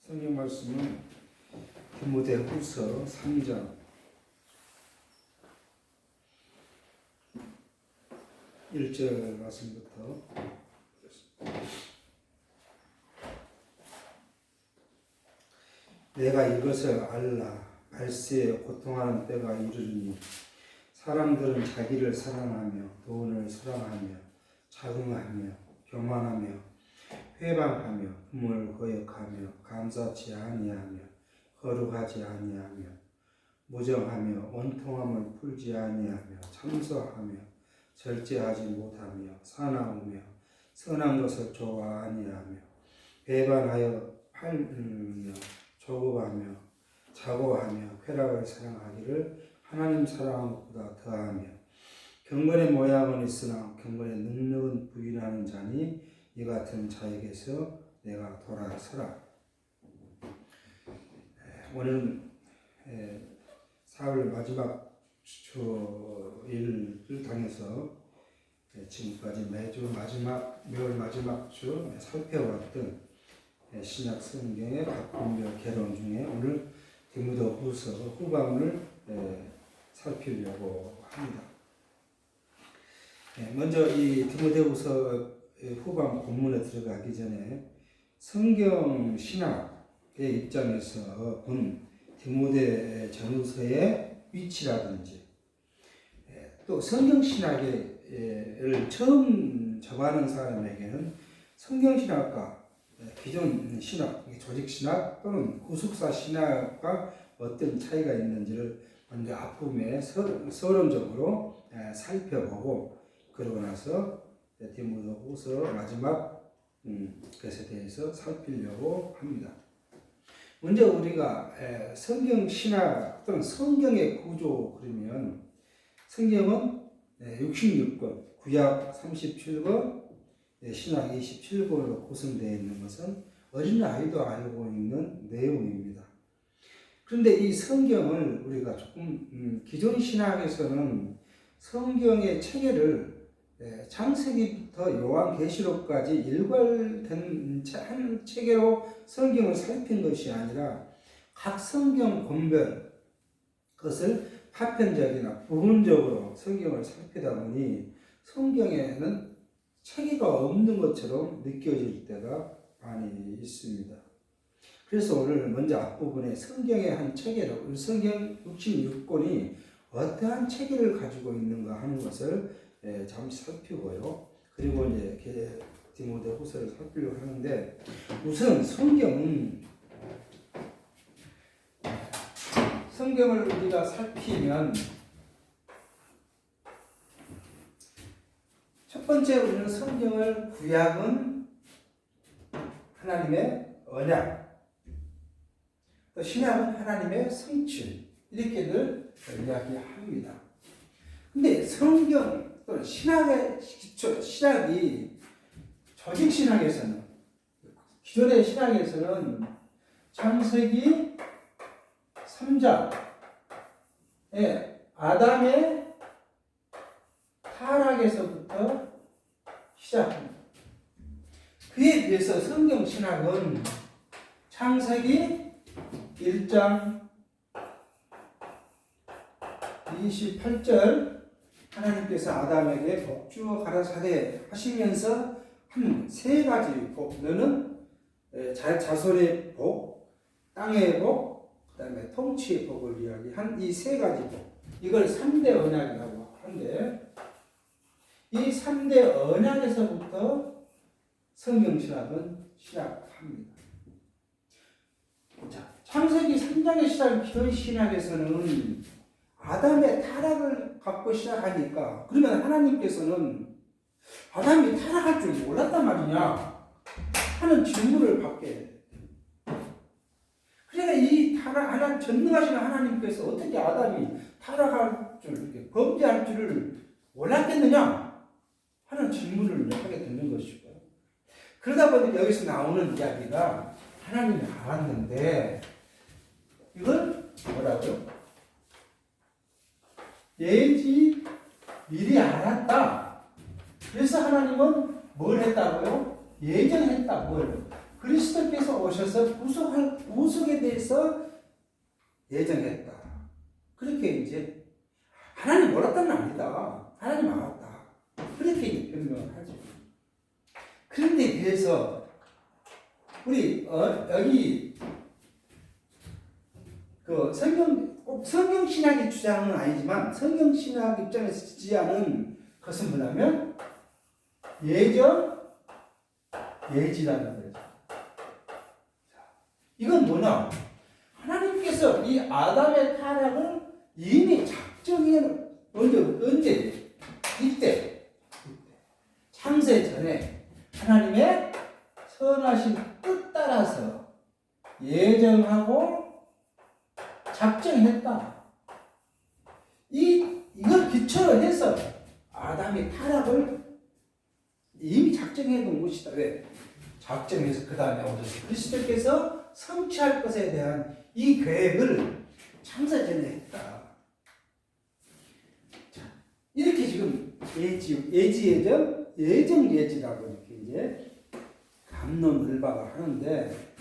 성경 말씀은 디모데후서 3장 1절 말씀부터 내가 이것을 알라. 말세에 고통하는 때가 이르리니 사람들은 자기를 사랑하며 돈을 사랑하며 자긍하며 교만하며 회방하며 금을 거역하며 감사치 아니하며 거룩하지 아니하며 무정하며 원통함을 풀지 아니하며 참소하며 절제하지 못하며 사나우며 선한 것을 좋아 아니하며 배반하여 팔며 조급하며 자고하며 쾌락을 사랑하기를 하나님 사랑하는 것보다 더하며 경건의 모양은 있으나 경건의 능력은 부인하는 자니 이 같은 자에게서 내가 돌아서라. 오늘은 4월 마지막 주일을 당해서 지금까지 매주 매월 마지막 주 살펴왔던 신약 성경의 바꾼별 개론 중에 오늘 디모데후서 후반을 살피려고 합니다. 먼저 이 디모데후서 후반 본문에 들어가기 전에 성경 신학의 입장에서 본 디모데 전후서의 위치라든지 또 성경 신학을 처음 접하는 사람에게는 성경 신학과 기존 신학, 조직 신학 또는 구속사 신학과 어떤 차이가 있는지를 먼저 앞부분에 서론적으로 살펴보고 그러고 나서 디모데후서 마지막 것에 대해서 살피려고 합니다. 먼저 우리가 성경 신학 또는 성경의 구조 그러면 성경은 66권, 구약 37권, 신약 27권으로 구성되어 있는 것은 어린아이도 알고 있는 내용입니다. 그런데 이 성경을 우리가 조금 기존 신학에서는 성경의 체계를 창세기부터 요한계시록까지 일괄된 한 체계로 성경을 살핀 것이 아니라 각 성경 본별 그것을 파편적이나 부분적으로 성경을 살피다 보니 성경에는 체계가 없는 것처럼 느껴질 때가 많이 있습니다. 그래서 오늘 먼저 앞부분에 성경의 한 체계로 성경 66권이 어떠한 체계를 가지고 있는가 하는 것을 잠시 살피고요. 그리고 이제 디모데후서를 살피려고 하는데 우선 성경을 우리가 살피면 첫 번째 우리는 성경을 구약은 하나님의 언약, 또 신약은 하나님의 성취 이렇게들 이야기합니다. 근데 성경 또는 신학이 조직 신학에서는 기존의 신학에서는 창세기 3장에 아담의 타락에서부터 시작합니다. 그에 비해서 성경 신학은 창세기 1장 28절 하나님께서 아담에게 복 주어 가라사대 하시면서 한 세 가지 복, 너는 자손의 복, 땅의 복, 그 다음에 통치의 복을 이야기한 이 세 가지 복, 이걸 3대 언약이라고 하는데 이 3대 언약에서부터 성경신학은 시작합니다. 자, 창세기 3장의 시작 기존 신학에서는 아담의 타락을 갖고 시작하니까 그러면 하나님께서는 아담이 타락할 줄 몰랐단 말이냐 하는 질문을 받게 돼요. 그러니까 이 타락, 전능하신 하나님께서 어떻게 아담이 타락할 줄, 이렇게 범죄할 줄을 몰랐겠느냐 하는 질문을 하게 되는 것이고요. 그러다 보니까 여기서 나오는 이야기가 하나님이 알았는데 이걸 뭐라고요? 예지 미리 알았다. 그래서 하나님은 뭘 했다고요? 예정했다. 뭘? 그리스도께서 오셔서 구속에 대해서 예정했다. 그렇게 이제 하나님 몰랐다는 아니다. 하나님 알았다. 그렇게 이제 변명을 하죠. 그런데 비해서 우리 여기 그 성경 신학의 주장은 아니지만 성경 신학 입장에서 지지하는 것은 뭐냐면 예정 예지라는 거죠. 이건 뭐냐? 하나님께서 이 아담의 타락을 이미 작정해 언제 이때 창세 전에 하나님의 선하신 뜻 따라서 예정하고 작정했다. 이걸 기초로 해서 아담의 타락을 이미 작정해 놓은 것이다. 왜? 작정해서 그 다음에 오셔서 그리스도께서 성취할 것에 대한 이 계획을 창세 전에 했다. 자, 이렇게 지금 예정 예지라고 이렇게 이제 갑론을박을 하는데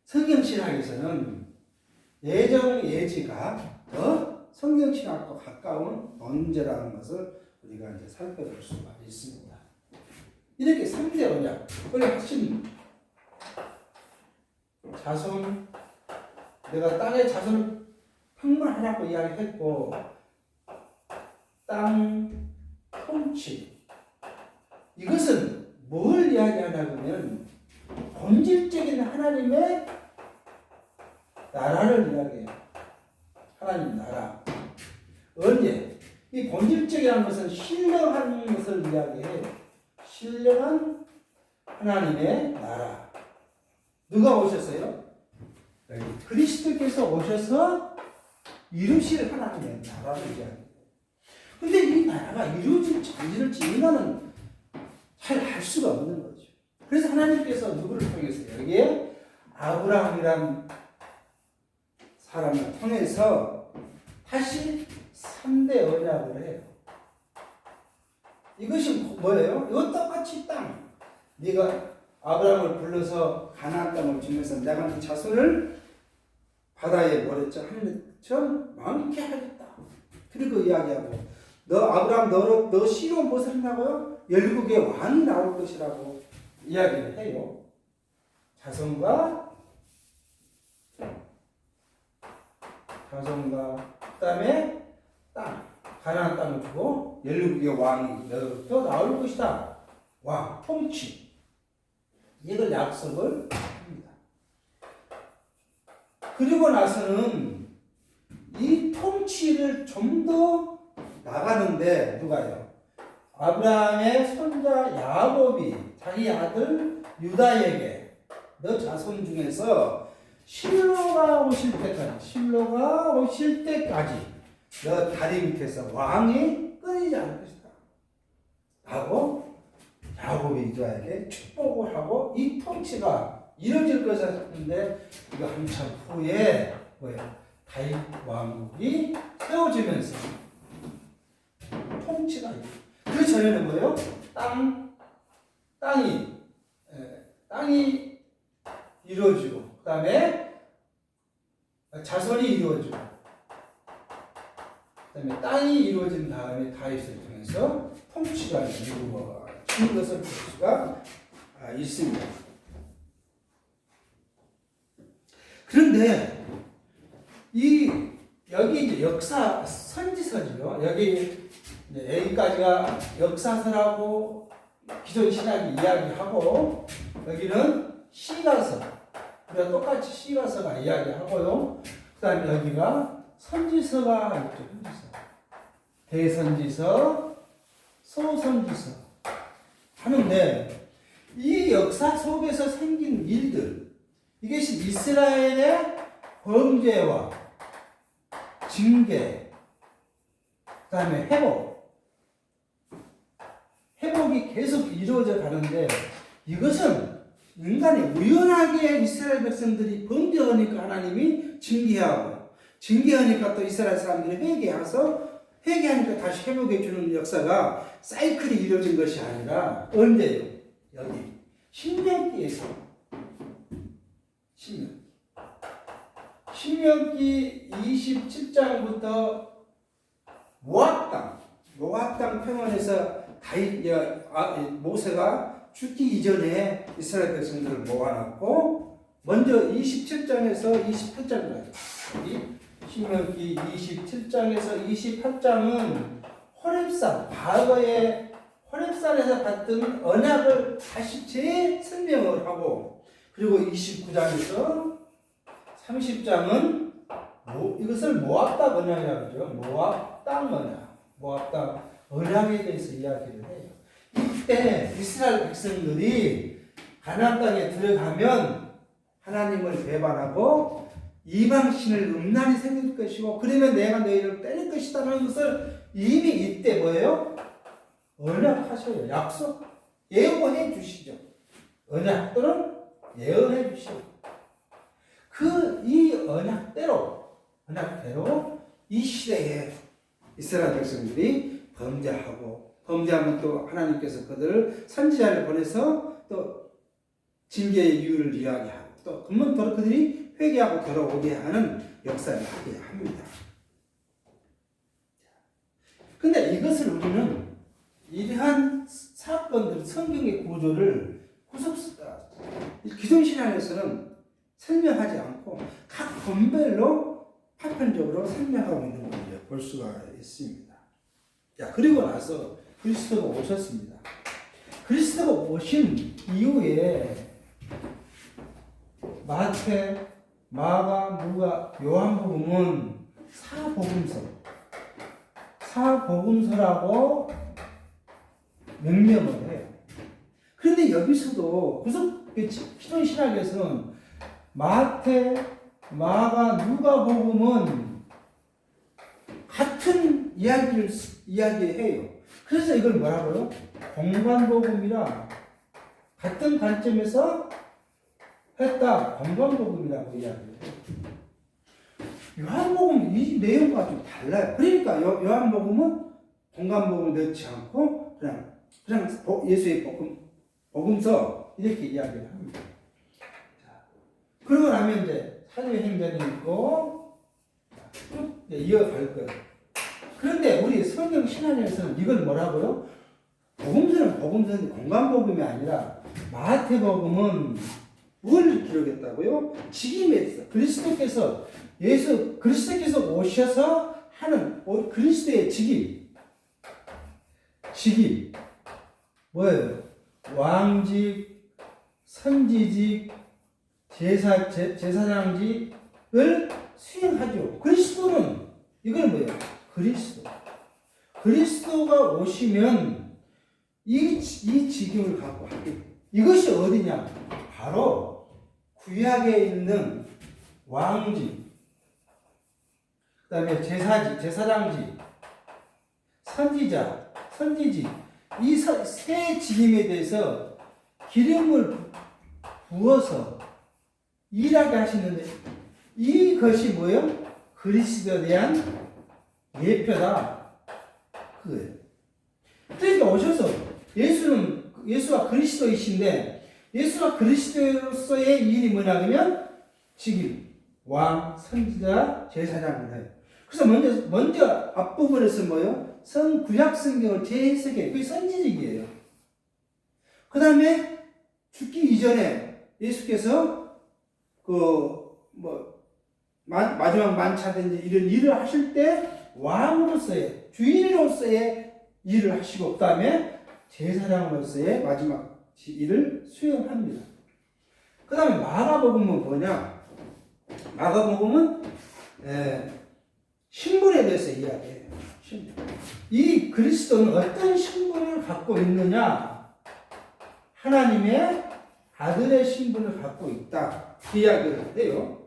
성경 신학에서는 예정 예지가 더 성경 신학과 가까운 논제라는 것을 우리가 이제 살펴볼 수가 있습니다. 이렇게 3대 언약, 원래 핵심 자손, 내가 땅의 자손을 평만하라고 이야기했고, 땅 통치, 이것은 뭘 이야기하냐면 본질적인 하나님의 나라를 이야기해요. 하나님 나라. 언제? 이 본질적이라는 것은 신령한 것을 이야기해요. 신령한 하나님의 나라. 누가 오셨어요? 여기 그리스도께서 오셔서 이루실 하나님의 나라를 이야기해요. 근데 이 나라가 이루어질지 안 이루어질지 인간은 잘 알 수가 없는 거죠. 그래서 하나님께서 누구를 통해서 여기에 아브라함이란 사람을 통해서 다시 3대 언약을 해요. 이것이 뭐예요? 이거 똑같이 땅. 네가 아브라함을 불러서 가나안 땅을 주면서 내가 네 자손을 바다의 모래처 하늘처럼 많게 하겠다. 그리고 이야기하고 너 아브라함 너 씨로 무엇을 한다고요? 열국의 왕이 나올 것이라고 이야기를 해요. 자손과 그다음에 땅, 가나안 땅을 주고 열국의 왕이 너로부터 나올 것이다. 왕, 통치. 이걸 약속을 합니다. 그리고 나서는 이 통치를 좀 더 나가는데 누가요? 아브라함의 손자 야곱이 자기 아들 유다에게 너 자손 중에서 실로가 오실 때까지 너 다리 밑에서 왕이 끊이지 않을 것이다. 하고 야곱이 유다에게 축복을 하고 이 통치가 이루어질 것이었는데 이거 한참 후에 뭐예요? 다윗 왕국이 세워지면서 통치가 그 전에는 뭐예요? 땅이 이루어지고 그 다음에 자손이 이루어지고 그 다음에 땅이 이루어진 다음에 다윗을 통해서 통치가 이루어진 것을 볼 수가 있습니다. 그런데 여기 이제 역사 선지서죠. 여기까지가 역사서라고 기존 신학이 이야기하고 여기는 시가서. 우리가 똑같이 시가서가 이야기하고요. 그 다음에 여기가 선지서가 있죠. 선지서. 대선지서, 소선지서 하는데 이 역사 속에서 생긴 일들 이것이 이스라엘의 범죄와 징계 그 다음에 회복이 계속 이루어져 가는데 이것은 인간이 우연하게 이스라엘 백성들이 범죄하니까 하나님이 징계하니까 또 이스라엘 사람들이 회개하니까 다시 회복해 주는 역사가 사이클이 이루어진 것이 아니라 언제요? 여기 신명기에서 신명기 27장부터 모압 땅 평원에서 모세가 죽기 이전에 이스라엘 백성들을 모아놨고, 먼저 27장에서 28장까지, 신명기 27장에서 28장은 호렙산, 과거에 호렙산에서 받던 언약을 다시 재설명을 하고, 그리고 29장에서 30장은 이것을 모압 땅 언약이라고 하죠. 모압 땅 언약, 모압 땅 언약에 대해서 이야기를 해요. 이때 이스라엘 백성들이 가나안 땅에 들어가면 하나님을 배반하고 이방신을 음란히 생길 것이고, 그러면 내가 너희를 때릴 것이다라는 것을 이미 이때 뭐예요? 언약하셔요. 약속, 예언해 주시죠. 언약 또는 예언해 주시죠. 이 언약대로 이 시대에 이스라엘 백성들이 범죄하면 또 하나님께서 그들을 선지자를 보내서 또 징계의 이유를 이야기하고, 또 그러면 그들이 회개하고 돌아오게 하는 역사를 하게 합니다. 근데 이것을 우리는 이러한 사건들, 성경의 구조를 기존신앙에서는 설명하지 않고 각 본별로 파편적으로 설명하고 있는 걸 볼 수가 있습니다. 그리고 나서 그리스도가 오셨습니다. 그리스도가 오신 이후에 마태, 마가, 누가, 요한복음은 사복음서라고 명명을 해요. 그런데 여기서도 기존 신학에서는 마태, 마가, 누가복음은 같은 이야기를 이야기해요. 그래서 이걸 뭐라고요? 공관복음이라, 같은 관점에서 했다, 공관복음이라고 이야기해요. 요한복음 이 내용과 좀 달라요. 그러니까 요한복음은 공관복음을 넣지 않고 그냥 예수의 복음서 이렇게 이야기를 합니다. 그러고 나면 이제 사도행전이 있고 쭉 이어갈 거예요. 그런데 우리 성경 신학에서는 이걸 뭐라고요? 복음서는 공관복음이 아니라 마태복음은 뭘 기록했다고요? 직임에서 그리스도께서 오셔서 하는 그리스도의 직임 뭐예요? 왕직, 선지직, 제사장직을 수행하죠. 그리스도는 이건 뭐예요? 그리스도가 오시면 이 직임을 갖고 하게. 이것이 어디냐? 바로 구약에 있는 왕직, 그 다음에 제사장직, 선지직, 이 세 직임에 대해서 기름을 부어서 일하게 하시는데, 이것이 뭐예요? 그리스도에 대한 예표다. 그거예요. 그러니까 오셔서 예수가 그리스도이신데, 예수가 그리스도로서의 일이 뭐냐면 직임, 왕, 선지자, 제사장을 해요. 그래서 먼저 앞부분에서 뭐예요? 구약 성경을 재해석해. 그게 선지직이에요. 그 다음에 죽기 이전에 예수께서 마지막 만찬든지 이런 일을 하실 때 왕으로서의, 주인으로서의 일을 하시고, 그 다음에 제사장으로서의 마지막 일을 수행합니다. 그 다음에 마가복음은 뭐냐? 마가복음은 신분에 대해서 이야기해요. 이 그리스도는 어떤 신분을 갖고 있느냐? 하나님의 아들의 신분을 갖고 있다. 그 이야기를 해요.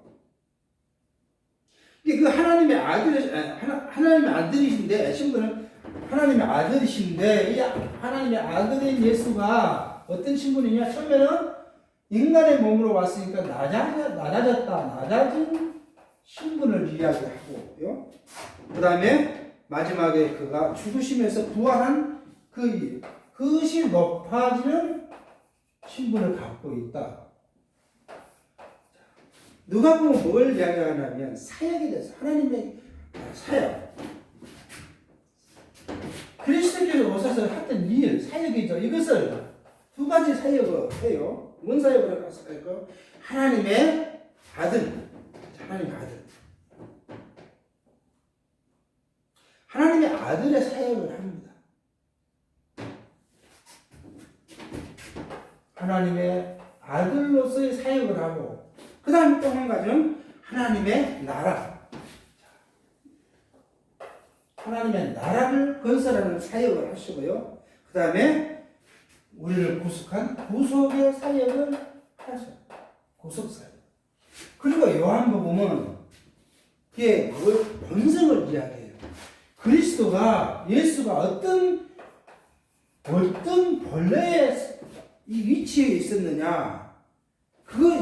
그 하나님의 아들이신데, 신분은 하나님의 아들이신데, 이 하나님의 아들인 예수가 어떤 신분이냐? 처음에는 인간의 몸으로 왔으니까 낮아진 신분을 이야기하고요. 그 다음에 마지막에 그가 죽으시면서 부활한 그것이 높아지는 신분을 갖고 있다. 누가 보면 뭘 이야기하냐면 사역에 대해서 하나님의 사역. 그리스도께서 오셔서 했던 일, 사역이죠. 이것을 두 가지 사역을 해요. 뭔 사역을 할까요? 하나님의 아들. 하나님의 아들. 하나님의 아들의 사역을 합니다. 하나님의 아들로서의 사역을 하고, 그 다음 또 한 가지는 하나님의 나라. 하나님의 나라를 건설하는 사역을 하시고요. 그 다음에 우리를 구속한 구속의 사역을 하셔요. 구속 사역. 그리고 요한복음은 그게 본성을 이야기해요. 그리스도가, 예수가 어떤 본래의 이 위치에 있었느냐, 그걸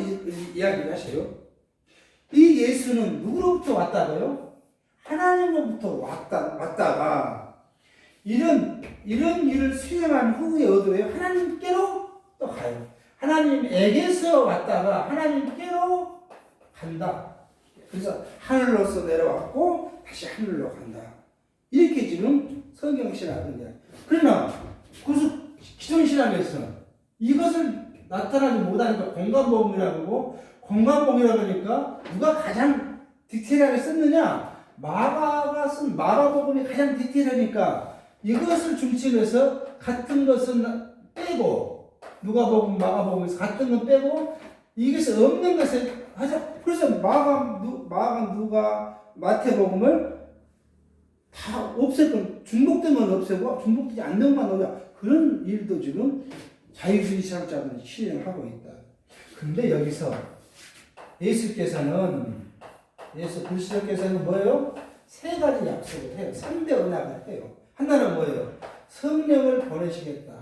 이야기를 하셔요. 이 예수는 누구로부터 왔다고요? 하나님으로부터 왔다가 이런 일을 수행한 후에 얻어요. 하나님께로 또 가요. 하나님에게서 왔다가 하나님께로 간다. 그래서 하늘로서 내려왔고 다시 하늘로 간다. 이렇게 지금 성경 신학은요. 그러나 기존 신학에서는 이것을 나타나지 못하니까 공간복음이라고 하고, 공간복음이라고 하니까 누가 가장 디테일하게 썼느냐? 마가가 쓴 마가복음이 가장 디테일하니까 이것을 중심해서 같은 것은 빼고, 누가복음, 마가복음에서 같은 건 빼고 이것이 없는 것을 하자. 그래서 마가, 누가, 마태복음을 다 없애고, 중복된 건 없애고 중복되지 않는 것만 넣자. 그런 일도 지금 자유주의 신학자들이 실행하고 있다. 근데 여기서 예수 그리스도께서는 뭐예요? 세 가지 약속을 해요. 3대 언약을 해요. 하나는 뭐예요? 성령을 보내시겠다.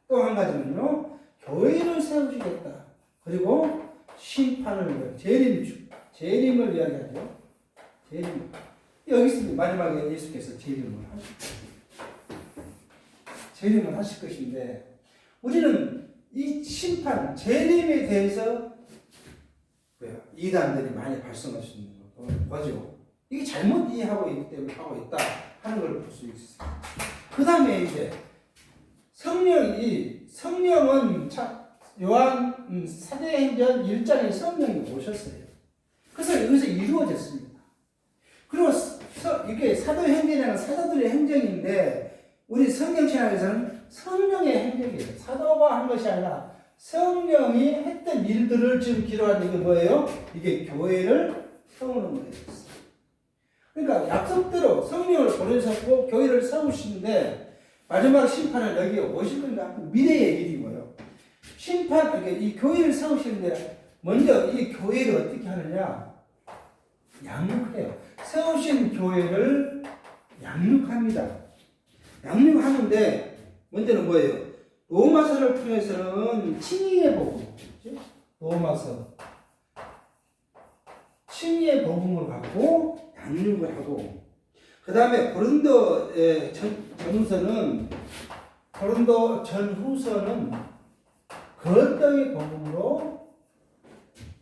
또 한 가지는요, 교회를 세우시겠다. 그리고 심판을, 재림을 이야기하죠. 재림. 여기서 마지막에 예수께서 재림을 하실 것인데, 우리는 이 심판, 재림에 대해서 이단들이 많이 발생할 수 있는 거죠. 이게 잘못 이해하고 있기 때문에 하고 있다 하는 걸 볼 수 있어요. 그 다음에 이제 성령은 요한 사도행전 1장에 성령이 오셨어요. 그래서 여기서 이루어졌습니다. 그리고 이게 사도행전이라는 사도들의 행정인데, 우리 성경신학에서는 성령의 행정이에요. 사도가 한 것이 아니라 성령이 했던 일들을 지금 기록하는 게 뭐예요? 이게 교회를 세우는 거예요. 그러니까 약속대로 성령을 보내셨고 교회를 세우시는데, 마지막 심판은 여기에 오실 건가? 미래의 일이고요. 이 교회를 세우시는데 먼저 이 교회를 어떻게 하느냐? 양육해요. 세우신 교회를 양육합니다. 양육하는데 먼저는 뭐예요? 로마서를 통해서는 칭의의 복음, 로마서 칭의의 복음을 갖고 양육을 하고, 그 다음에 고린도 전후서는 건덕의 복음으로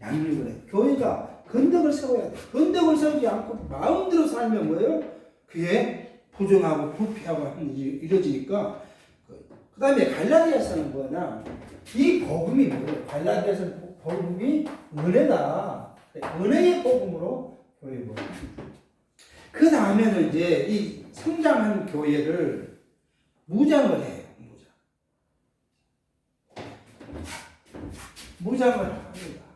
양육을 해요. 교회가 건덕을 세워야 돼. 건덕을 세우지 않고 마음대로 살면 뭐예요? 그게 부정하고 부패하고 하는 일이 이루어지니까. 그 다음에 갈라디아서는 뭐냐? 이 복음이 뭐예요? 갈라디아서는 복음이 은혜다. 은혜의 복음으로 교회 복음. 그 다음에는 이제 이 성장한 교회를 무장을 해요. 무장을 합니다.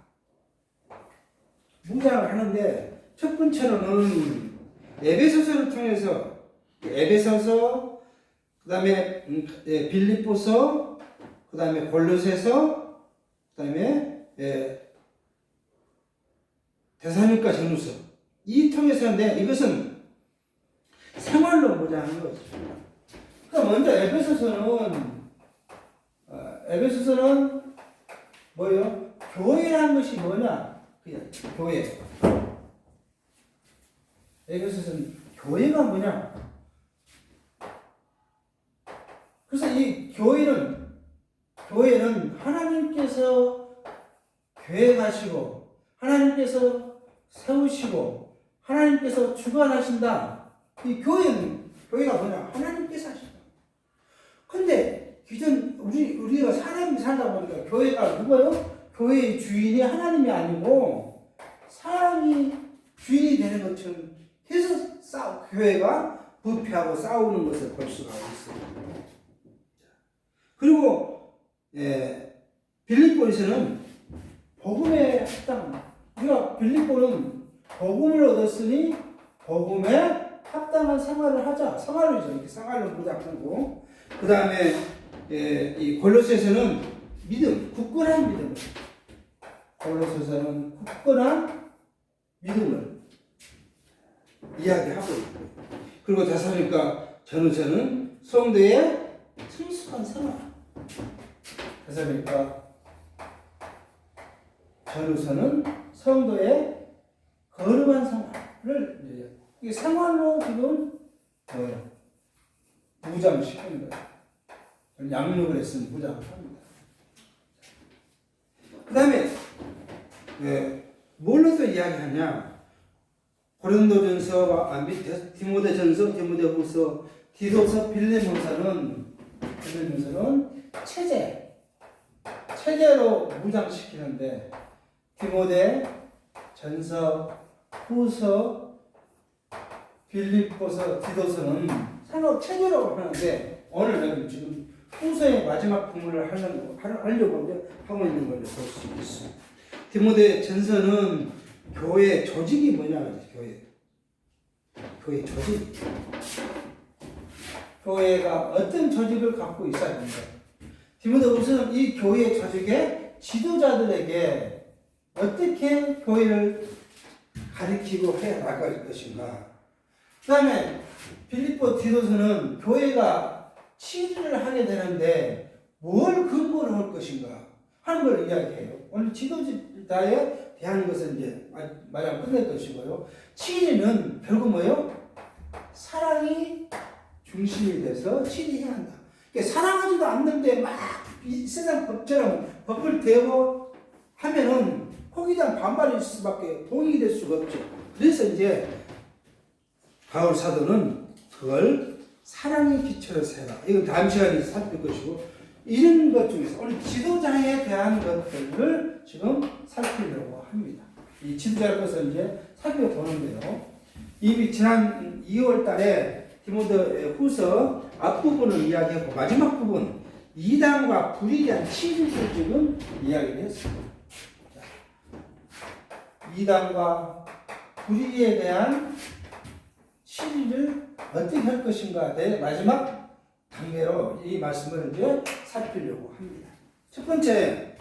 무장을 하는데, 첫 번째로는 에베소서를 통해서, 에베소서, 그 다음에 빌립보서, 그 다음에 골로새서, 그 다음에 데살로니가 전후서, 이 통해서 하는데, 이것은 생활로 무장하는 거죠. 그러니까 먼저 에베소서는 뭐예요? 교회라는 것이 뭐냐? 그냥 교회. 에베소서는 교회가 뭐냐? 그래서 이 교회는 하나님께서 계획하시고 하나님께서 세우시고 하나님께서 주관하신다. 이 교회가 뭐냐? 하나님께서 하신다. 근데 기존 우리가 사람이 살다 보니까 교회가 누구예요? 교회의 주인이 하나님이 아니고 사람이 주인이 되는 것처럼 계속 교회가 부패하고 싸우는 것을 볼 수가 있어요. 그리고 빌립보에서는 복음에 합당. 우리가 빌립보는 복음을 얻었으니 복음에 합당한 생활을 하자. 생활이죠. 이렇게 생활을 무작하고. 그 다음에 이 골로새서는 믿음, 굳건한 믿음. 골로새서는 굳건한 믿음을 이야기하고 있고. 그리고 데살로니가 전후서는 성도의 성숙한 생활. 데살로니가 전후서는 성도의 거룩한 생활을 이 생활로 지금 뭐예요? 무장시키는 거예요. 양육을 했으면 무장을 합니다. 그 다음에 뭘로 또 이야기하냐? 고린도전서, 디모데전서, 디모데후서, 디도서, 빌레몬서는 체제로 무장시키는데 디모데, 전서, 후서, 빌립보서, 디도서는 산업 체제로 하는데 오늘 지금 후서의 마지막 부분을 하려고 하고 있는 걸 볼 수 있어요. 디모데 전서는 교회 조직이 뭐냐? 교회 조직. 교회가 어떤 조직을 갖고 있어야 된다. 디모데후서는 이 교회 조직의 지도자들에게 어떻게 교회를 가리키고 해 나갈 것인가. 그 다음에 빌립보 디도서는 교회가 치리를 하게 되는데 뭘 근거로 할 것인가 하는 걸 이야기해요. 오늘 지도자에 대한 것은 이제 말하면 끝낼 것이고요. 치리는 결국 뭐예요? 사랑이 중심이 돼서 치리해야 한다. 그러니까 사랑하지도 않는데 막 이 세상 법처럼 법을 대고 하면은 거기에 대한 반발이 있을 수밖에 동의될 수가 없죠. 그래서 이제 바울 사도는 그걸 사랑의 기초로 세라. 이건 다음 시간에 살필 것이고 이런 것 중에서 오늘 지도자에 대한 것들을 지금 살피려고 합니다. 이 지도자의 것을 이제 살펴보는데요. 이미 지난 2월 달에 디모데 후서 앞부분을 이야기했고 마지막 부분 이단과 불의에 대한 치리를 지금 이야기를 했습니다. 이단과 불의에 대한 치리를 어떻게 할 것인가 내 마지막 단계로 이 말씀을 이제 살피려고 합니다. 첫 번째,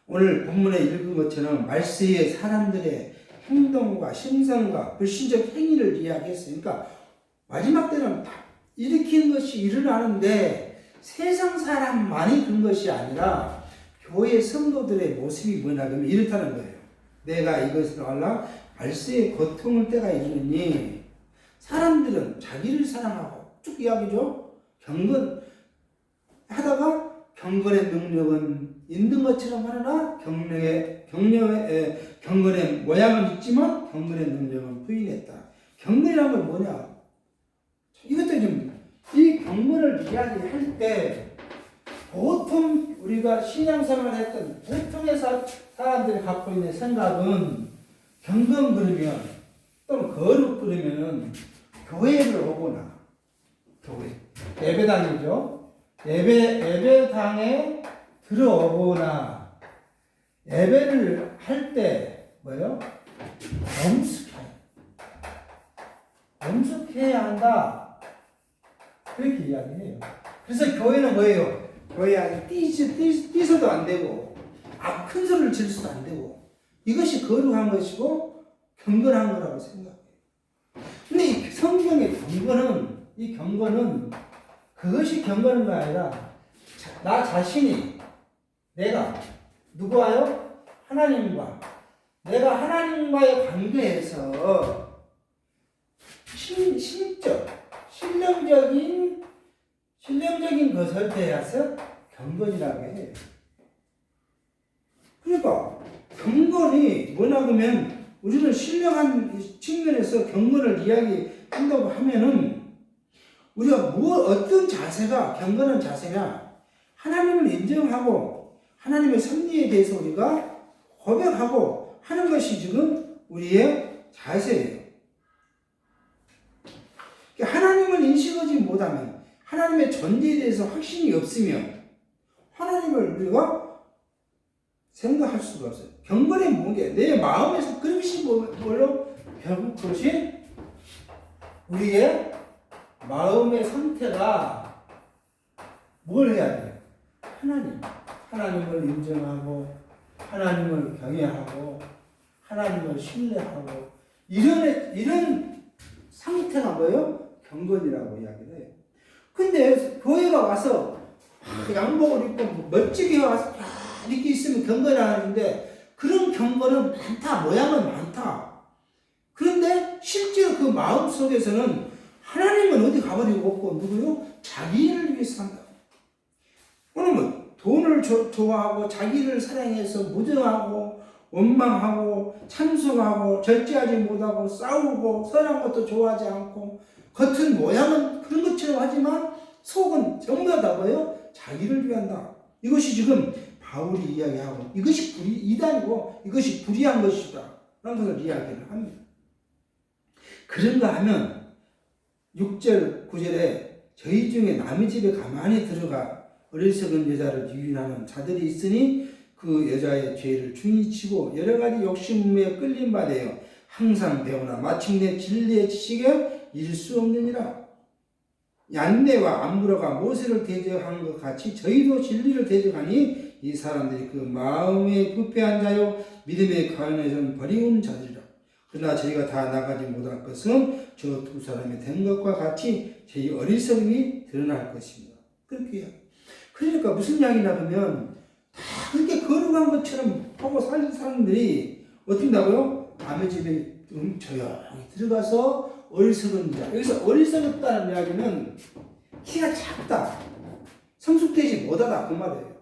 오늘 본문에 읽은 것처럼 말세의 사람들의 행동과 심성과 불신적 행위를 이야기했으니까 마지막 때는 일으킨 것이 일어나는데 세상 사람만이 그런 것이 아니라 교회 성도들의 모습이 뭐냐 그러면 이렇다는 거예요. 내가 이것을 알라 말세의 고통을 때가 이르니 사람들은 자기를 사랑하고 쭉 이야기죠. 경건 하다가 경건의 능력은 있는 것처럼 하나 경건의 모양은 있지만 경건의 능력은 부인했다. 경건이란 건 뭐냐? 이것도 좀 이 경건을 이야기할 때 보통 우리가 신앙생활을 했던 보통의 사람들이 갖고 있는 생각은 경건 그러면 또는 거룩 그러면은 교회를 오거나 예배당이죠. 예배당에 들어오거나 예배를 할 때 뭐예요? 엄숙해야 한다. 그렇게 이야기해요. 그래서 교회는 뭐예요? 교회 안에 뛰서도 안 되고 큰 소리를 질 수도 안 되고 이것이 거룩한 것이고 경건한 거라고 생각해요. 근데 이 성경의 경건은 그것이 경건한 게 아니라 나 자신이 내가 누구와요? 하나님과 내가 하나님과의 관계에서 신령적인 것을 대해서 경건이라고 해요. 그러니까 경건이 뭐냐 그러면 우리는 신령한 측면에서 경건을 이야기한다고 하면은 우리가 어떤 자세가 경건한 자세냐, 하나님을 인정하고 하나님의 섭리에 대해서 우리가 고백하고 하는 것이 지금 우리의 자세예요. 하나님을 인식하지 못하면, 하나님의 존재에 대해서 확신이 없으면 하나님을 우리가 생각할 수가 없어요. 경건의 무게, 내 마음에서 그것이 뭘로? 결국 그것이 우리의 마음의 상태가 뭘 해야 돼요? 하나님을 인정하고 하나님을 경외하고 하나님을 신뢰하고 이런 상태가 뭐예요? 경건이라고 이야기를 해요. 근데 교회가 와서 양복을 입고 멋지게 와서 이렇게 있으면 경건이 하는데 그런 경건은 많다. 모양은 많다. 그런데 실제로 그 마음 속에서는 하나님은 어디 가버리고 없고 누구요? 자기를 위해서 산다. 오늘 뭐 돈을 좋아하고 자기를 사랑해서 무정하고 원망하고 찬송하고 절제하지 못하고 싸우고 선한 것도 좋아하지 않고 겉은 모양은 그런 것처럼 하지만 속은 전부 다 뭐예요? 자기를 위한다. 이것이 지금 바울이 이야기하고 이것이 이단이고 이것이 불의한 것이다 라는 것을 이야기를 합니다. 그런가 하면 6절 9절에 저희 중에 남의 집에 가만히 들어가 어리석은 여자를 유인하는 자들이 있으니 그 여자의 죄를 중히 치고 여러 가지 욕심에 끌린 바 되어 항상 배우나 마침내 진리의 지식에 이를 수 없느니라. 얀네와 안브로가 모세를 대적한 것 같이 저희도 진리를 대적하니 이 사람들이 그 마음에 부패한 자요 믿음의 가운데선 버리운 자들이라. 그러나 저희가 다 나가지 못할 것은 저 두 사람이 된 것과 같이 저희 어리석음이 드러날 것입니다. 그렇게 해요. 그러니까 무슨 이야기냐 하면 다 그렇게 거룩한 것처럼 하고 사는 사람들이 어떻게 한다고요? 남의 집에 조용히 들어가서 어리석은 자. 여기서 어리석었다는 이야기는 키가 작다. 성숙되지 못하다. 그 말이에요.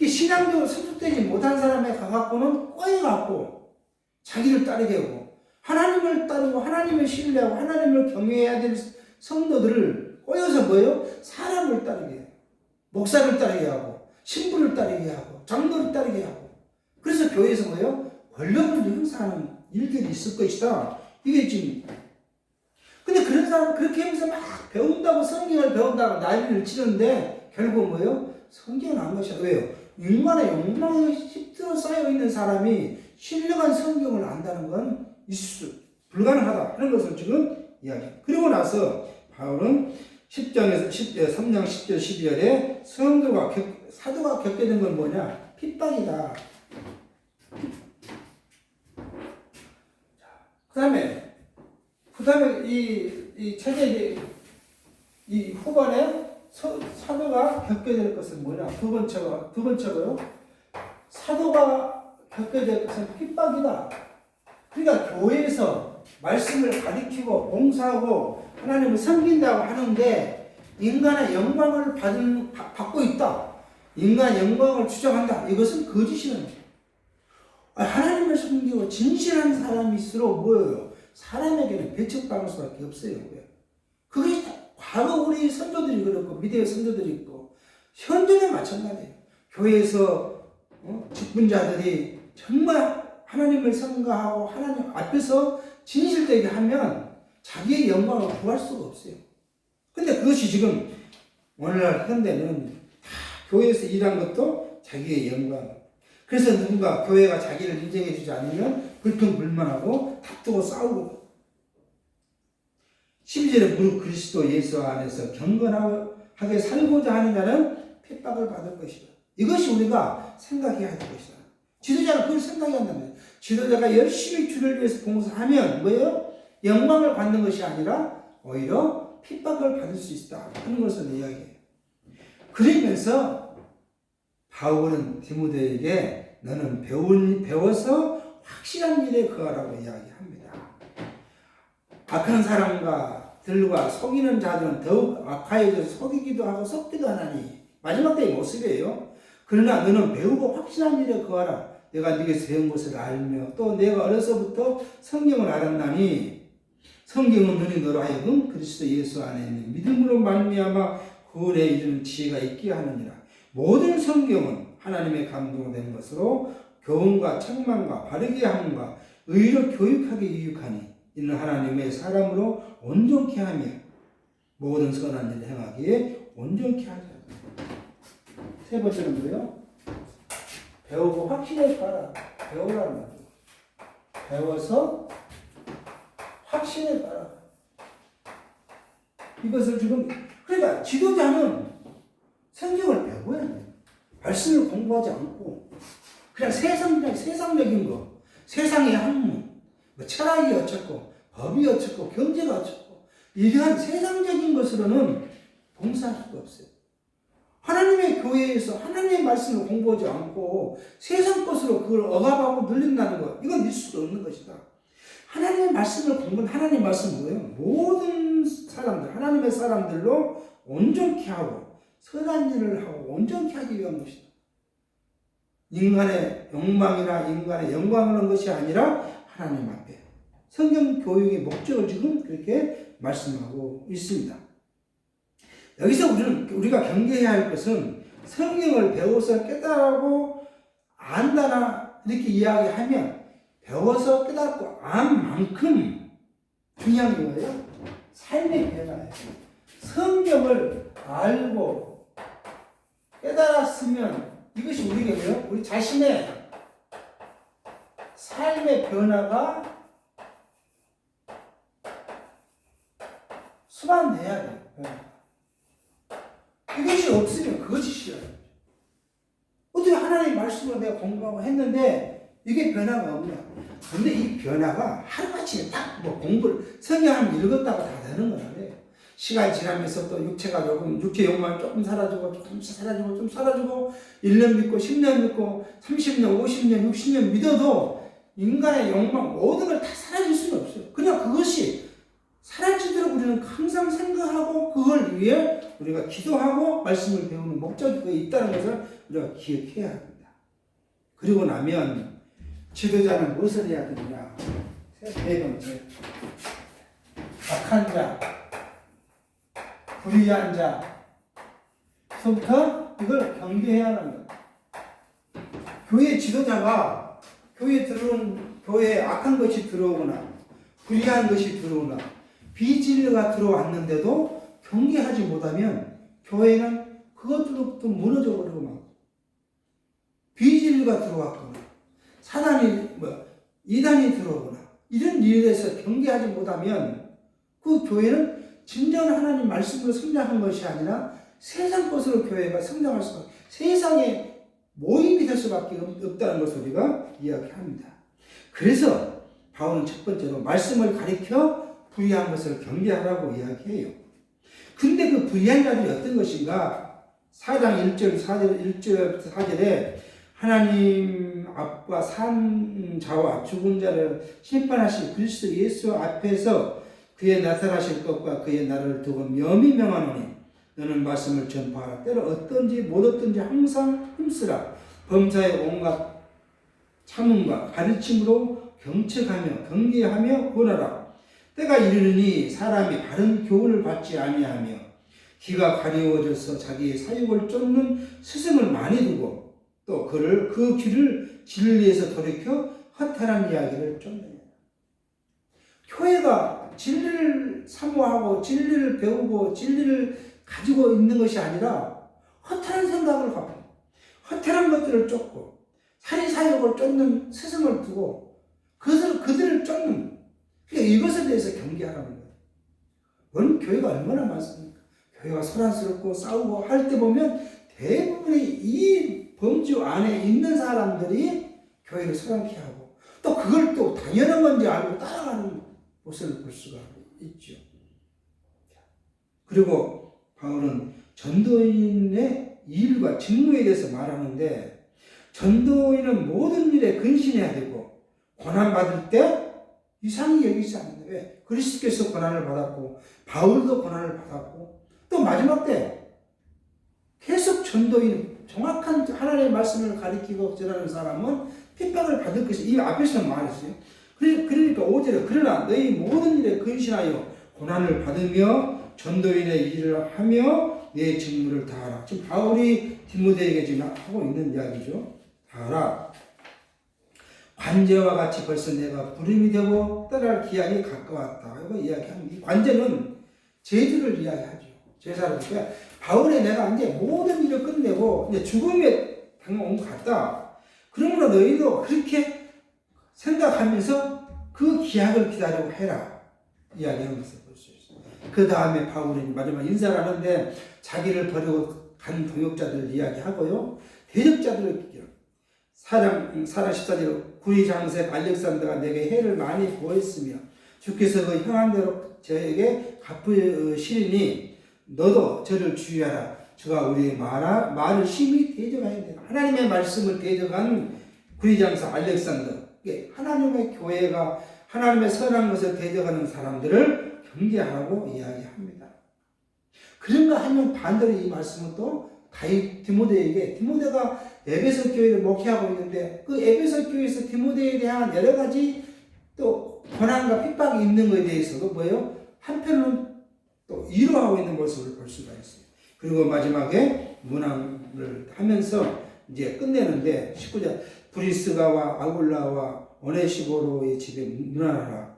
신앙적으로 성숙되지 못한 사람에 가갖고는 꼬여갖고 자기를 따르게 하고 하나님을 따르고 하나님을 신뢰하고 하나님을 경외해야 될 성도들을 꼬여서 뭐예요? 사람을 따르게 해요. 목사를 따르게 하고 신부를 따르게 하고 장로를 따르게 하고 그래서 교회에서 뭐예요? 권력을 행사하는 일들이 있을 것이다. 이게 지금 근데 그런 사람은 그렇게 하면서 막 배운다고 성경을 배운다고 난리를 치는데 결국 뭐예요? 성경은 안 것이야. 왜요? 인간의 욕망에 휩들어 쌓여있는 사람이 신령한 성경을 안다는 건 불가능하다 하는 것을 지금 이야기해요. 그리고 나서 바울은 3장 10절 12절에 사도가 겪게 된 건 뭐냐? 핍박이다. 그 다음에 이 책의 이 후반에 사도가 겪게 될 것은 뭐냐? 두 번째고요. 사도가 겪게 될 것은 핍박이다. 그러니까 교회에서 말씀을 가르치고 봉사하고 하나님을 섬긴다고 하는데 인간의 영광을 받고 있다. 인간의 영광을 추정한다. 이것은 거짓이라는 거예요. 하나님을 섬기고 진실한 사람일수록 뭐예요? 사람에게는 배척받을 수밖에 없어요. 그것이 과거 우리 선조들이 그렇고 미대의 선조들이 있고 현재도 마찬가지예요. 교회에서 직분자들이 정말 하나님을 섬가하고 하나님 앞에서 진실되게 하면 자기의 영광을 구할 수가 없어요. 근데 그것이 지금 오늘날 현대는 다 교회에서 일한 것도 자기의 영광. 그래서 누군가 교회가 자기를 인정해 주지 않으면 불평불만하고 다투고 싸우고 12절에 무릇 그리스도 예수 안에서 경건하게 살고자 하는 자는 핍박을 받을 것이다. 이것이 우리가 생각해야 할 것이다. 지도자는 그걸 생각해야 한다면 지도자가 열심히 주를 위해서 봉사하면 뭐예요? 영광을 받는 것이 아니라 오히려 핍박을 받을 수 있다 하는 것을 이야기해요. 그러면서 바울은 디모데에게 너는 배워서 확실한 일에 거하라고 이야기합니다. 악한 사람과 들과 속이는 자들은 더욱 악하여져서 속이기도 하고 속기도 하나니 마지막 때의 모습이에요. 그러나 너는 배우고 확실한 일에 거하라. 내가 네게 세운 것을 알며 또 내가 어려서부터 성경을 알았나니 성경은 너희 너로 하여금 그리스도 예수 안에 있는 믿음으로 말미암아 구원에 이르는 지혜가 있게 하느니라. 모든 성경은 하나님의 감동된 것으로 교훈과 책망과 바르게 함과 의로 교육하게 유익하니 이는 하나님의 사람으로 온전케 하며 모든 선한 일을 행하기에 온전케 하자. 세 번째는 뭐예요? 배우고 확신에 가라. 배우라는 말이에요. 배워서 확신에 가라. 이것을 지금 그러니까 지도자는 성경을 배워야 돼요. 말씀을 공부하지 않고 그냥 세상적인 거, 세상의 학문, 뭐 철학이 어쩌고 법이 어쩌고 경제가 어쩌고 이러한 세상적인 것으로는 봉사할 수가 없어요. 하나님의 교회에서 하나님의 말씀을 공부하지 않고 세상 것으로 그걸 억압하고 늘린다는 것, 이건 있을 수 없는 것이다. 하나님의 말씀을 공부한 하나님의 말씀은 뭐예요? 모든 사람들, 하나님의 사람들로 온전케 하고 선한 일을 하고 온전케 하기 위한 것이다. 인간의 욕망이나 인간의 영광을 하는 것이 아니라 하나님 앞에 성경 교육의 목적을 지금 그렇게 말씀하고 있습니다. 여기서 우리가 경계해야 할 것은 성경을 배워서 깨달고 안다나 이렇게 이야기하면 배워서 깨닫고 안 만큼 중요한 게 뭐예요? 삶의 변화예요. 성경을 알고 깨달았으면 이것이 우리가 뭐예요? 우리 자신의 삶의 변화가 수반돼야 돼요. 이것이 없으면 거짓이야. 어떻게 하나님의 말씀을 내가 공부하고 했는데 이게 변화가 없냐? 근데 이 변화가 하루아침에 딱 뭐 공부를 성경 한번 읽었다고 다 되는 건 아니에요. 시간이 지나면서 또 육체가 조금, 육체 욕망이 조금 사라지고, 조금 사라지고, 좀 사라지고, 1년 믿고, 10년 믿고, 30년, 50년, 60년 믿어도 인간의 욕망, 모든 걸 다 사라질 수는 없어요. 그냥 그것이 사라지도록 우리는 항상 생각하고, 그걸 위해 우리가 기도하고, 말씀을 배우는 목적이 있다는 것을 우리가 기억해야 합니다. 그리고 나면, 지도자는 무엇을 해야 되느냐? 네 번째. 악한 자, 불의한 자부터 이걸 경계해야 하는 거예요. 교회 지도자가 교회에 악한 것이 들어오거나 불의한 것이 들어오거나 비진리가 들어왔는데도 경계하지 못하면 교회는 그것들로부터 무너져 버리고 막 비진리가 들어왔거나 이단이 들어오거나 이런 일에 대해서 경계하지 못하면 그 교회는 진정한 하나님 말씀으로 성장한 것이 아니라 세상 것으로 교회가 성장할 수밖에, 세상의 모임이 될 수밖에 없다는 것을 우리가 이야기합니다. 그래서 바울은 첫 번째로 말씀을 가리켜 불의한 것을 경계하라고 이야기해요. 근데 그 불의한 자들이 어떤 것인가? 4장 1절 4절에 하나님 앞과 산 자와 죽은 자를 심판하실 그리스도 예수 앞에서 그의 나타나실 것과 그의 날을 두고 명히 명하노니 너는 말씀을 전파하라. 때로 어떤지 못 어떤지 항상 힘쓰라. 범사의 온갖 참음과 가르침으로 경책하며 경계하며 권하라. 때가 이르느니 사람이 바른 교훈을 받지 아니하며 귀가 가려워져서 자기의 사욕을 쫓는 스승을 많이 두고 또 그 귀를 진리에서 돌이켜 허탈한 이야기를 쫓느니라. 교회가 진리를 사모하고 진리를 배우고 진리를 가지고 있는 것이 아니라 허탈한 생각을 갖고 허탈한 것들을 쫓고 사리사욕을 쫓는 스승을 두고 그들을 쫓는, 그러니까 이것에 대해서 경계하라는 거예요. 원 교회가 얼마나 많습니까? 교회가 소란스럽고 싸우고 할 때 보면 대부분의 이 범주 안에 있는 사람들이 교회를 소란케 하고 또 그걸 또 당연한 건지 알고 따라가는 모습을 볼 수가 있죠. 그리고 바울은 전도인의 일과 직무에 대해서 말하는데 전도인은 모든 일에 근신해야 되고 고난받을 때 이상히 여기지 않는다. 왜? 그리스도께서 고난을 받았고 바울도 고난을 받았고 또 마지막 때 계속 전도인, 정확한 하나님의 말씀을 가리키고 전하는 사람은 핍박을 받을 것이 이 앞에서 말했어요. 그러니까 5절에 그러나 너희 모든 일에 근신하여 고난을 받으며 전도인의 일을 하며 내 직무를 다하라. 지금 바울이 디모데에게 지금 하고 있는 이야기죠. 다하라. 관제와 같이 벌써 내가 부름이 되고 떠날 기한이 가까웠다. 이거 이야기합니다. 이 관제는 제주를 이야기하죠. 제사를. 그러니까 바울의 내가 이제 모든 일을 끝내고 이제 죽음에 당장 온 것 같다. 그러므로 너희도 그렇게 생각하면서 그 기약을 기다리고 해라. 이야기하는 것을 볼 수 있어요. 그 다음에 바울이 마지막 인사를 하는데 자기를 버리고 간 동역자들을 이야기하고요. 대적자들을 사랑 14절로 구리 장색 알렉산더가 내게 해를 많이 보였으며 주께서 그 형한 대로 저에게 갚으시리니 너도 저를 주의하라. 저가 우리의 말을 심히 대적하여야 된다. 하나님의 말씀을 대적한 구리 장사 알렉산더, 하나님의 교회가 하나님의 선한 것을 대적하는 사람들을 경계하라고 이야기합니다. 그런가 하면 반대로 이 말씀은 또 디모데에게, 디모데가 에베소 교회를 목회하고 있는데 그 에베소 교회에서 디모데에 대한 여러 가지 또 고난과 핍박이 있는 것에 대해서도 뭐예요? 한편으로는 또 위로하고 있는 모습을 볼 수가 있어요. 그리고 마지막에 문안을 하면서 이제 끝내는데 19절 브리스가와 아굴라와 오네시보로의 집에 문안하라.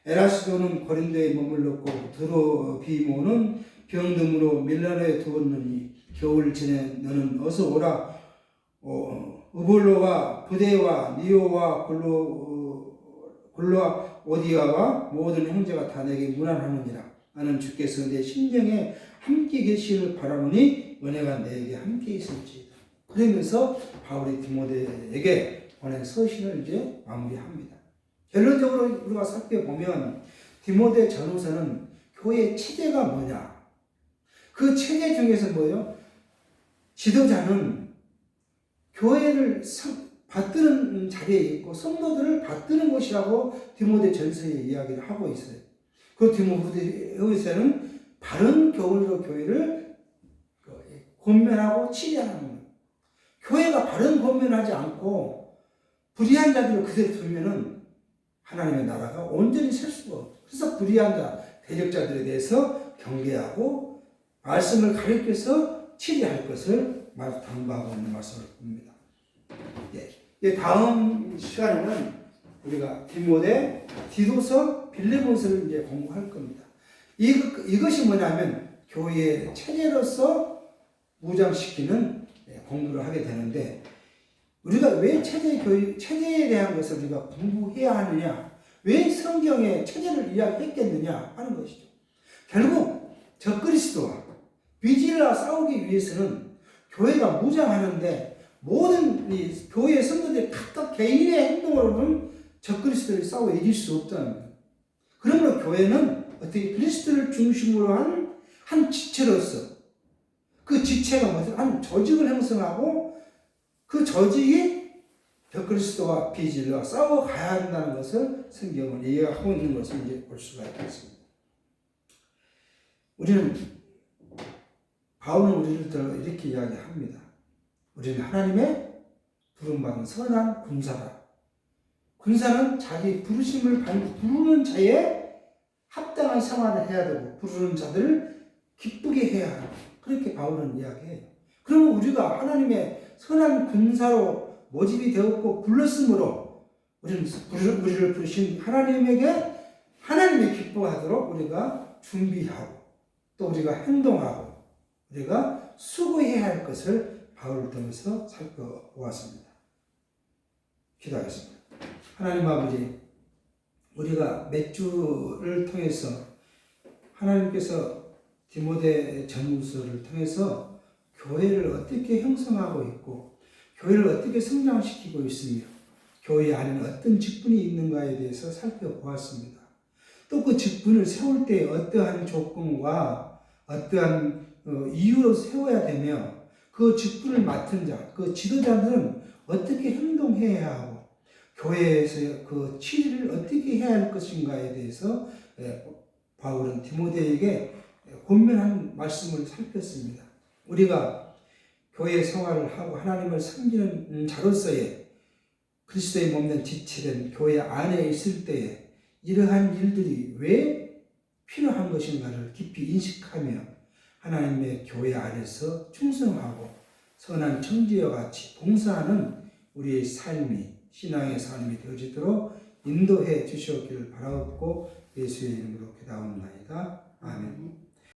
에라스도는 고린도에 머물렀고 드로비모는 병듦으로 밀라노에 두었느니 겨울 전에 너는 어서 오라. 우볼로와 부데와 니오와 골로와 오디아와 모든 형제가 다 내게 문안하느니라. 나는 주께서 내 심령에 함께 계시를 바라노니 은혜가 내게 함께 있을지이다. 그러면서 바울이 디모데에게 보낸 서신을 이제 마무리합니다. 결론적으로 우리가 살펴보면 디모데 전후서는 교회의 체제가 뭐냐? 그 체제 중에서 뭐예요? 지도자는 교회를 받드는 자리에 있고 성도들을 받드는 것이라고 디모데 전서에 이야기를 하고 있어요. 그 디모데후서는 바른 교훈으로 교회를 권면하고 치리하는 거예요. 교회가 바른 권면하지 않고 불의한 자들을 그대로 두면은 하나님의 나라가 온전히 설 수가 없어요. 그래서 불의한 자, 대적자들에 대해서 경계하고 말씀을 가르쳐서 치리할 것을 당부하고 있는 말씀을 봅니다. 다음 시간에는 우리가 디모데, 디도서, 빌레몬서를 이제 공부할 겁니다. 이것이 뭐냐면 교회의 체제로서 무장시키는 공부를 하게 되는데 우리가 왜 체제에 대한 것을 우리가 공부해야 하느냐? 왜 성경에 체제를 이야기했겠느냐 하는 것이죠. 결국 적그리스도와 비질과 싸우기 위해서는 교회가 무장하는데 모든 이 교회의 성도들이 각각 개인의 행동으로는 적그리스도를 싸워 이길 수 없다는 거예요. 그러므로 교회는 어떻게 그리스도를 중심으로 한 지체로서 그 지체가 뭐죠? 한 조직을 형성하고 그 조직이 적그리스도와 비질과 싸워 가야 한다는 것을 성경은 이해하고 있는 것을 이제 볼 수가 있겠습니다. 바울은 우리를 이렇게 이야기합니다. 우리는 하나님의 부름받은 선한 군사다. 군사는 자기 부르심을 부르는 자에 합당한 생활을 해야 되고 부르는 자들을 기쁘게 해야 한다. 그렇게 바울은 이야기해요. 그러면 우리가 하나님의 선한 군사로 모집이 되었고 불렀으므로 우리를 부르신 하나님에게 하나님의 기뻐하도록 우리가 준비하고 또 우리가 행동하고 우리가 수고해야 할 것을 바울을 통해서 살펴보았습니다. 기도하겠습니다. 하나님 아버지, 우리가 몇 주를 통해서 하나님께서 디모데 전후서를 통해서 교회를 어떻게 형성하고 있고 교회를 어떻게 성장시키고 있으며 교회 안에는 어떤 직분이 있는가에 대해서 살펴보았습니다. 또 그 직분을 세울 때 어떠한 조건과 어떠한 이유로 세워야 되며 그 직분을 맡은 자, 그 지도자들은 어떻게 행동해야 하고 교회에서 그 치리를 어떻게 해야 할 것인가에 대해서 바울은 디모데에게 권면한 말씀을 살폈습니다. 우리가 교회 생활을 하고 하나님을 섬기는 자로서의 그리스도의 몸된 지체된 교회 안에 있을 때에 이러한 일들이 왜 필요한 것인가를 깊이 인식하며 하나님의 교회 안에서 충성하고 선한 청지와 같이 봉사하는 우리의 삶이 신앙의 삶이 되어지도록 인도해 주시옵기를 바라옵고 예수의 이름으로 기도하옵나이다. 아멘.